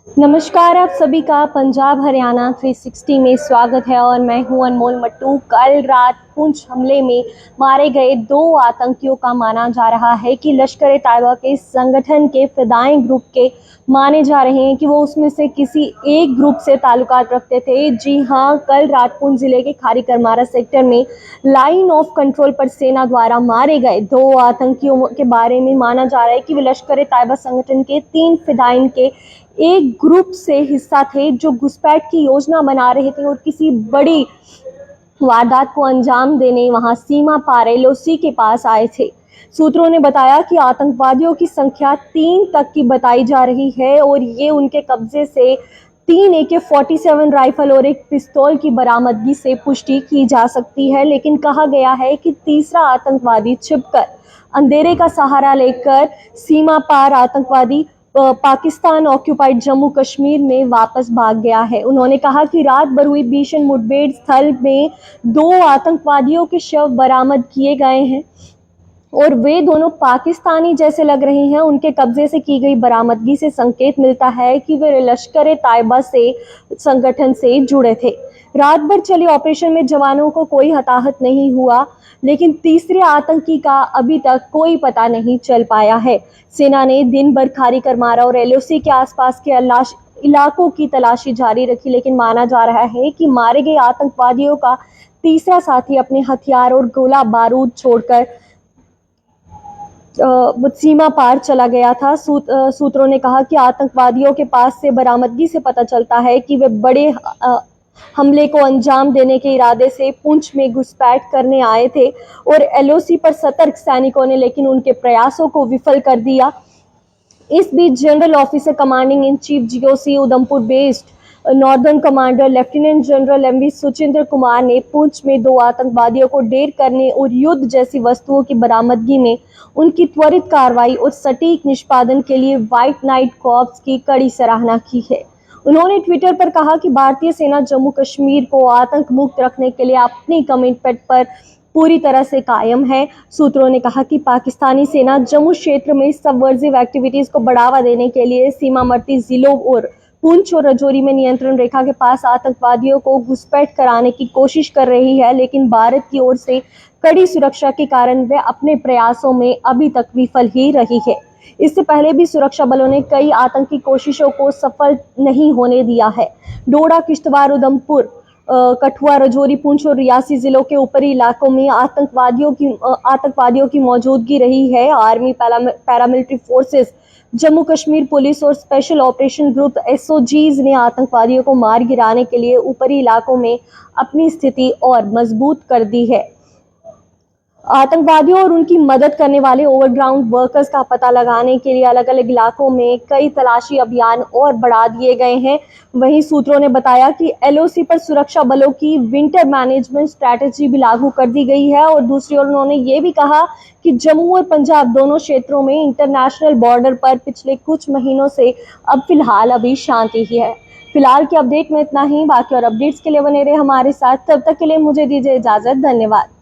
नमस्कार, आप सभी का पंजाब हरियाणा 360 में स्वागत है और मैं हूं अनमोल मट्टू। कल रात पुंछ हमले में मारे गए 2 आतंकियों का माना जा रहा है कि लश्कर-ए-तैयबा के संगठन के फिदायिन ग्रुप के माने जा रहे हैं कि वो उसमें से किसी एक ग्रुप से ताल्लुकात रखते थे। जी हां, कल रात पुंछ जिले के खारी करमारा सेक्टर में लाइन ऑफ कंट्रोल पर सेना द्वारा मारे गए 2 आतंकियों के बारे में माना जा रहा है कि वे लश्कर-ए-तैयबा संगठन के 3 फिदायिन के एक ग्रुप से हिस्सा थे जो घुसपैठ की योजना बना रहे थे और किसी बड़ी वारदात को अंजाम देने वहां सीमा पार एलओसी के पास आए थे। सूत्रों ने बताया कि आतंकवादियों की संख्या 3 तक की बताई जा रही है और ये उनके कब्जे से 3 AK-47 राइफल और एक पिस्तौल की बरामदगी से पुष्टि की जा सकती है, लेकिन कहा गया है कि तीसरा आतंकवादी छिपकर अंधेरे का सहारा लेकर सीमा पार आतंकवादी पाकिस्तान ऑक्यूपाइड जम्मू कश्मीर में वापस भाग गया है। उन्होंने कहा कि रात भर हुई भीषण मुठभेड़ स्थल में 2 आतंकवादियों के शव बरामद किए गए हैं और वे दोनों पाकिस्तानी जैसे लग रहे हैं। उनके कब्जे से की गई बरामदगी से संकेत मिलता है कि वे लश्कर-ए-तैयबा से संगठन से जुड़े थे। रात भर चले ऑपरेशन में जवानों को कोई हताहत नहीं हुआ, लेकिन तीसरे आतंकी का अभी तक कोई पता नहीं चल पाया है। सेना ने दिन भर खारी करमारा और एलओसी के आसपास के इलाकों की तलाशी जारी रखी, लेकिन माना जा रहा है कि मारे गए आतंकवादियों का तीसरा साथी अपने हथियार और गोला बारूद छोड़कर सीमा पार चला गया था। सूत्रों ने कहा कि आतंकवादियों के पास से बरामदगी से पता चलता है कि वे बड़े हमले को अंजाम देने के इरादे से पुंछ में घुसपैठ करने आए थे और एलओसी पर सतर्क सैनिकों ने लेकिन उनके प्रयासों को विफल कर दिया। इस बीच general officer commanding in chief GOC Udhampur based northern commander lieutenant general MV Suchindra Kumar ने पुंछ में 2 आतंकवादियों को ढेर करने और युद्ध जैसी वस्तुओं की बरामदगी में उनकी त्वरित कार्रवाई और सटीक निष्पादन के लिए व्हाइट नाइट कॉर्प्स की कड़ी सराहना की है। उन्होंने ट्विटर पर कहा कि भारतीय सेना जम्मू कश्मीर को आतंक मुक्त रखने के लिए अपनी कमिटमेंट पर पूरी तरह से कायम है। सूत्रों ने कहा कि पाकिस्तानी सेना जम्मू क्षेत्र में सबवर्जिव एक्टिविटीज को बढ़ावा देने के लिए सीमावर्ती जिलों और पुंछ और राजौरी में नियंत्रण रेखा के पास आतंकवादियों को घुसपैठ कराने की कोशिश कर रही है, लेकिन भारत की ओर से कड़ी सुरक्षा के कारण वे अपने प्रयासों में अभी तक विफल ही रही है। इससे पहले भी सुरक्षा बलों ने कई आतंकी कोशिशों को सफल नहीं होने दिया है। डोडा, किश्तवाड़, उधमपुर, कठुआ, राजौरी, पुंछ और रियासी जिलों के ऊपरी इलाकों में आतंकवादियों की मौजूदगी रही है। Army, paramilitary forces, Jammu Kashmir police और स्पेशल ऑपरेशन ग्रुप एसओजीज ने आतंकवादियों को मार गिराने के लिए ऊपरी इलाकों में अपनी स्थिति और मजबूत कर दी है। आतंकवादियों और उनकी मदद करने वाले ओवरग्राउंड वर्कर्स का पता लगाने के लिए अलग अलग इलाकों में कई तलाशी अभियान और बढ़ा दिए गए हैं। वहीं सूत्रों ने बताया कि एलओसी पर सुरक्षा बलों की विंटर मैनेजमेंट स्ट्रैटेजी भी लागू कर दी गई है और दूसरी ओर उन्होंने ये भी कहा कि जम्मू और पंजाब दोनों क्षेत्रों में इंटरनेशनल बॉर्डर पर पिछले कुछ महीनों से अब फिलहाल अभी शांति ही है। फिलहाल की अपडेट में इतना ही। बाकी और अपडेट्स के लिए बने रहे हमारे साथ। तब तक के लिए मुझे दीजिए इजाजत। धन्यवाद।